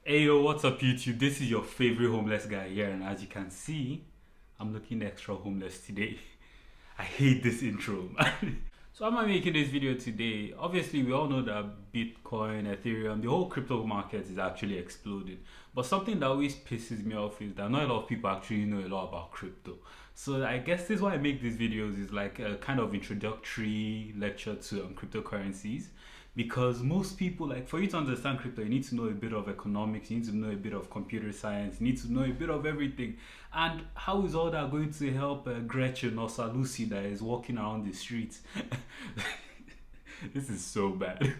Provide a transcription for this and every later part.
Hey yo, what's up YouTube? This is your favorite homeless guy here, and as you can see, I'm looking extra homeless today. I hate this intro, man. So am I making this video today? Obviously, we all know that Bitcoin, Ethereum, the whole crypto market is actually exploding. But something that always pisses me off is that not a lot of people actually know a lot about crypto. So I guess this is why I make these videos is like a kind of introductory lecture to cryptocurrencies, because most people, like, for you to understand crypto you need to know a bit of economics, you need to know a bit of computer science, you need to know a bit of everything. And how is all that going to help Gretchen or Salusi that is walking around the streets? This is so bad.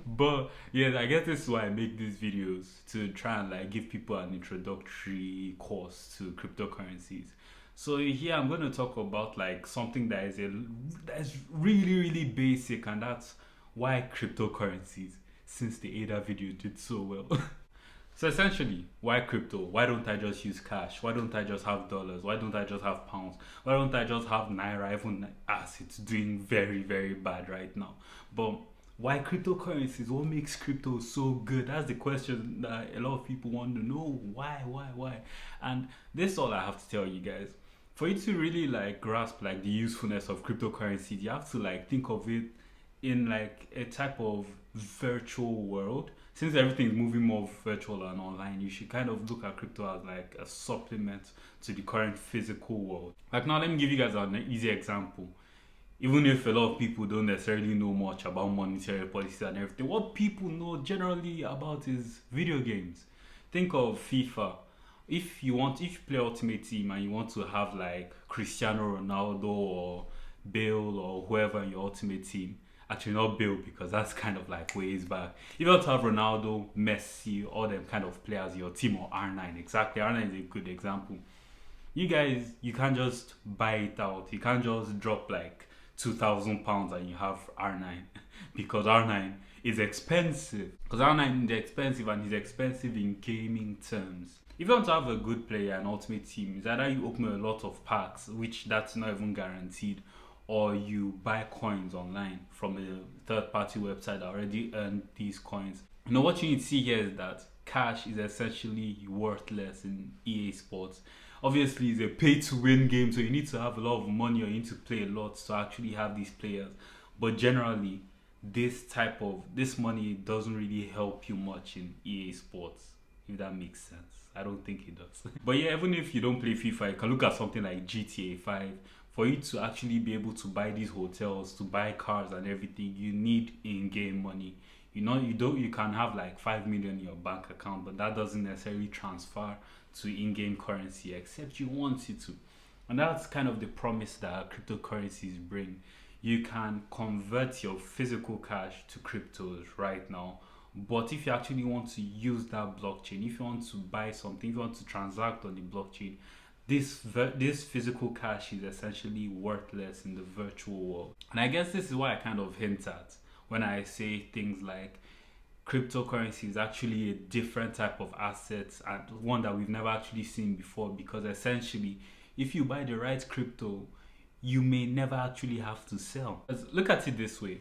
But yeah, I guess this is why I make these videos, to try and like give people an introductory course to cryptocurrencies. So here I'm going to talk about like something that's really basic, and that's why cryptocurrencies, since the ADA video did so well. So essentially, why crypto? Why don't I just use cash? Why don't I just have dollars? Why don't I just have pounds? Why don't I just have naira, even as it's doing very bad right now? But why cryptocurrencies? What makes crypto so good? That's the question that a lot of people want to know. Why? And this is all I have to tell you guys. For you to really like grasp like the usefulness of cryptocurrencies, you have to like think of it in like a type of virtual world. Since everything is moving more virtual and online, you should kind of look at crypto as like a supplement to the current physical world. Like now, let me give you guys an easy example. Even if a lot of people don't necessarily know much about monetary policy and everything, what people know generally about is video games. Think of FIFA. If you play Ultimate Team and you want to have like Cristiano Ronaldo or Bale or whoever in your Ultimate Team, actually not Bale because that's kind of like ways back. If you want to have Ronaldo, Messi, all them kind of players in your team, or R9, exactly, R9 is a good example. You guys, you can't just buy it out. You can't just drop like £2,000 and you have R9 because R9 is expensive. Because R9 is expensive, and is expensive in gaming terms. If you want to have a good player and ultimate team, it's either you open a lot of packs, which that's not even guaranteed, or you buy coins online from a third party website that already earned these coins. You know what you need to see here is that cash is essentially worthless in EA Sports. Obviously, it's a pay to win game, so you need to have a lot of money or you need to play a lot to actually have these players. But generally, this money doesn't really help you much in EA Sports, if that makes sense. I don't think it does. But yeah, even if you don't play FIFA, you can look at something like GTA 5. For you to actually be able to buy these hotels, to buy cars and everything, you need in-game money. You can have like 5 million in your bank account, but that doesn't necessarily transfer to in-game currency except you want it to. And that's kind of the promise that cryptocurrencies bring. You can convert your physical cash to cryptos right now, but if you actually want to use that blockchain, if you want to buy something, if you want to transact on the blockchain, this physical cash is essentially worthless in the virtual world. And I guess this is what I kind of hint at when I say things like cryptocurrency is actually a different type of asset, and one that we've never actually seen before, because essentially if you buy the right crypto, you may never actually have to sell. Look at it this way: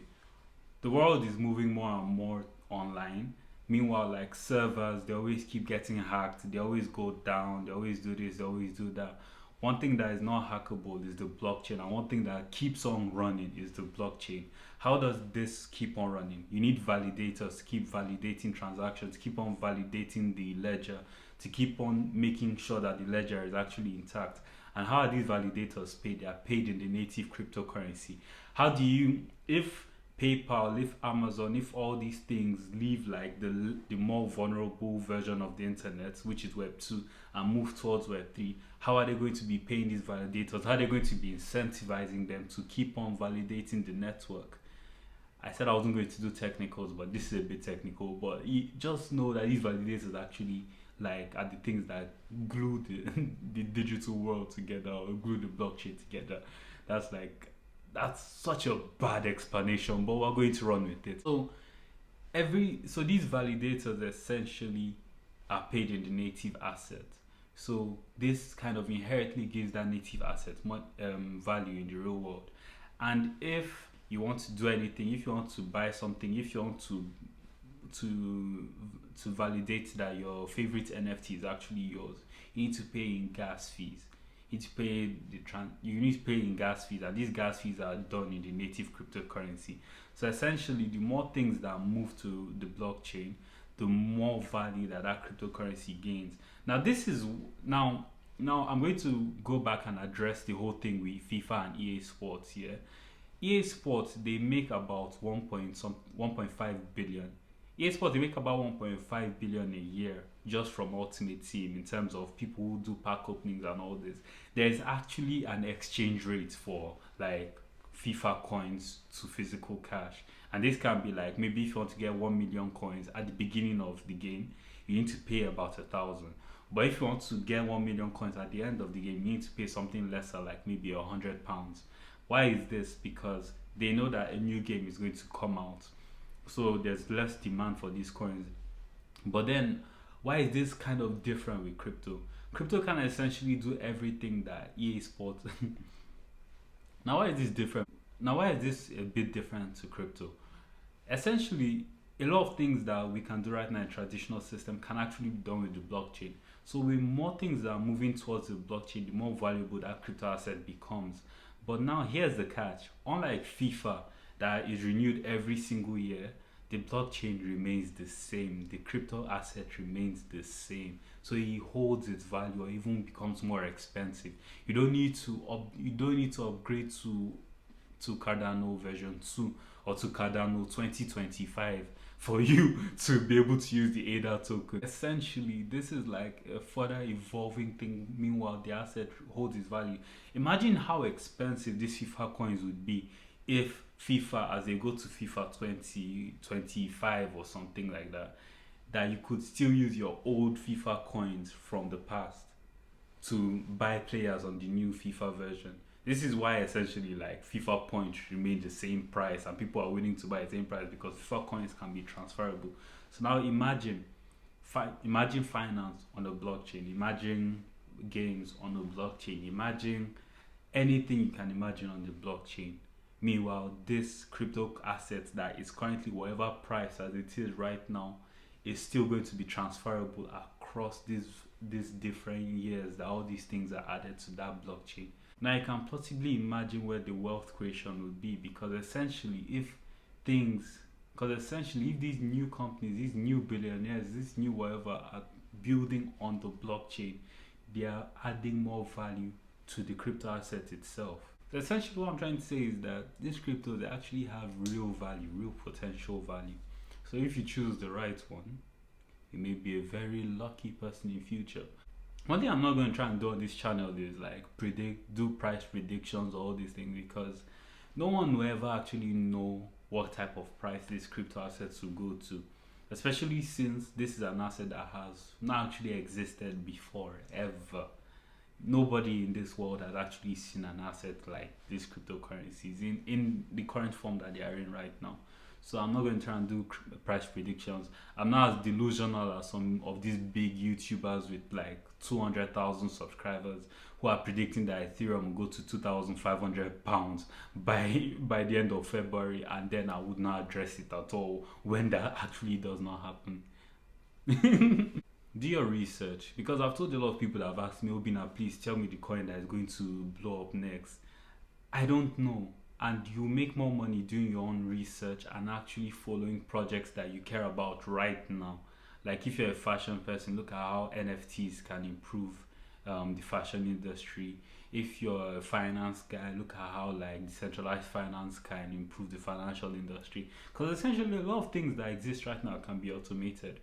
the world is moving more and more online. Meanwhile, like servers, they always keep getting hacked, they always go down, they always do this, they always do that. One thing that is not hackable is the blockchain, and one thing that keeps on running is the blockchain. How does this keep on running? You need validators to keep validating transactions, keep on validating the ledger, to keep on making sure that the ledger is actually intact. And how are these validators paid? They are paid in the native cryptocurrency. How do you, if PayPal, if Amazon, if all these things leave like the more vulnerable version of the internet, which is Web 2, and move towards Web 3, how are they going to be paying these validators? How are they going to be incentivizing them to keep on validating the network? I said I wasn't going to do technicals, but this is a bit technical. But you just know that these validators actually like are the things that glue the digital world together, or glue the blockchain together. That's like that's such a bad explanation, but we're going to run with it. So these validators essentially are paid in the native asset. So this kind of inherently gives that native asset more value in the real world. And if you want to do anything, if you want to buy something, if you want to to validate that your favorite NFT is actually yours, you need to pay in gas fees. You need to pay in gas fees, and these gas fees are done in the native cryptocurrency. So essentially, the more things that move to the blockchain, the more value that cryptocurrency gains. Now this is now I'm going to go back and address the whole thing with FIFA and EA Sports here. EA Sports, they make about 1.5 billion. EA Sports, they make about 1.5 billion a year just from Ultimate Team, in terms of people who do pack openings and all this. There is actually an exchange rate for like FIFA coins to physical cash, and this can be like, maybe if you want to get 1 million coins at the beginning of the game, you need to pay about 1,000. But if you want to get 1 million coins at the end of the game, you need to pay something lesser, like maybe £100. Why is this? Because they know that a new game is going to come out, so there's less demand for these coins. But then, why is this kind of different with crypto? Crypto can essentially do everything that EA Sports. Now, why is this different? Now, why is this a bit different to crypto? Essentially, a lot of things that we can do right now in traditional system can actually be done with the blockchain. So with more things that are moving towards the blockchain, the more valuable that crypto asset becomes. But now here's the catch. Unlike FIFA that is renewed every single year, the blockchain remains the same. The crypto asset remains the same. So it holds its value or even becomes more expensive. You don't need to upgrade to Cardano version 2 or to Cardano 2025 for you to be able to use the ADA token. Essentially, this is like a further evolving thing. Meanwhile, the asset holds its value. Imagine how expensive these FIFA coins would be if FIFA, as they go to FIFA 2025 or something like that, that you could still use your old FIFA coins from the past to buy players on the new FIFA version. This is why essentially like FIFA points remain the same price and people are willing to buy the same price, because FIFA coins can be transferable. So now imagine finance on a blockchain, imagine games on a blockchain, imagine anything you can imagine on the blockchain. Meanwhile, this crypto asset that is currently whatever price as it is right now is still going to be transferable across these different years that all these things are added to that blockchain. Now you can possibly imagine where the wealth creation would be, because essentially if these new companies, these new billionaires, this new whatever are building on the blockchain, they are adding more value to the crypto asset itself. So essentially what I'm trying to say is that these cryptos, they actually have real value, real potential value. So if you choose the right one, you may be a very lucky person in future. One thing I'm not going to try and do on this channel is like do price predictions or all these things, because no one will ever actually know what type of price these crypto assets will go to, especially since this is an asset that has not actually existed before ever. Nobody in this world has actually seen an asset like these cryptocurrencies in the current form that they are in right now. So I'm not going to try and do price predictions. I'm not as delusional as some of these big YouTubers with like 200,000 subscribers who are predicting that Ethereum will go to £2,500 by the end of February, and then I would not address it at all when that actually does not happen. Do your research, because I've told a lot of people that have asked me, Obina, please tell me the coin that is going to blow up next. I don't know. And you make more money doing your own research and actually following projects that you care about right now. Like if you're a fashion person, look at how NFTs can improve the fashion industry. If you're a finance guy, look at how like decentralized finance can improve the financial industry. Because essentially a lot of things that exist right now can be automated.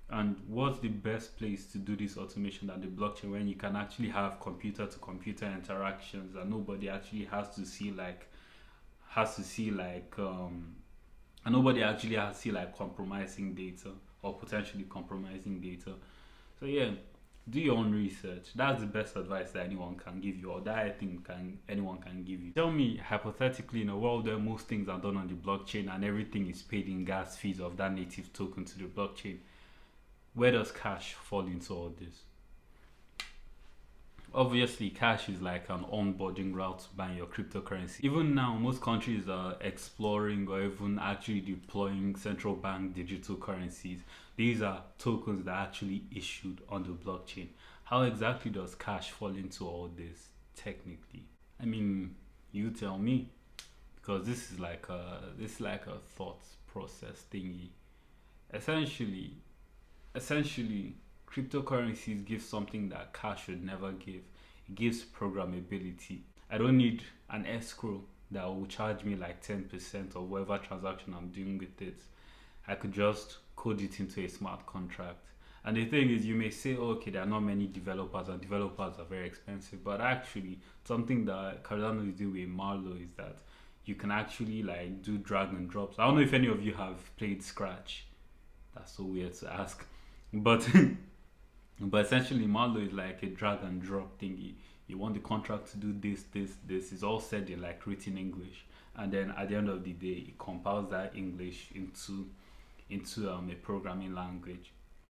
And what's the best place to do this automation than the blockchain, when you can actually have computer to computer interactions and nobody actually has to see like and nobody actually has to see like compromising data or potentially compromising data. So yeah, do your own research. That's the best advice that anyone can give you, or that I think anyone can give you. Tell me, hypothetically, in a world where most things are done on the blockchain and everything is paid in gas fees of that native token to the blockchain, where does cash fall into all this? Obviously, cash is like an onboarding route to buying your cryptocurrency. Even now, most countries are exploring or even actually deploying central bank digital currencies. These are tokens that are actually issued on the blockchain. How exactly does cash fall into all this technically? I mean, you tell me, because this is like a thought process thingy. Essentially, essentially, cryptocurrencies give something that cash should never give. It gives programmability. I don't need an escrow that will charge me like 10% of whatever transaction I'm doing with it. I could just code it into a smart contract. And the thing is, you may say, oh, okay, there are not many developers and developers are very expensive. But actually, something that Cardano is doing with Marlow is that you can actually like do drag and drops. I don't know if any of you have played Scratch. That's so weird to ask. But but essentially Marlow is like a drag and drop thingy. You want the contract to do this, this, this. It's all said in like written English. And then at the end of the day it compiles that English into a programming language.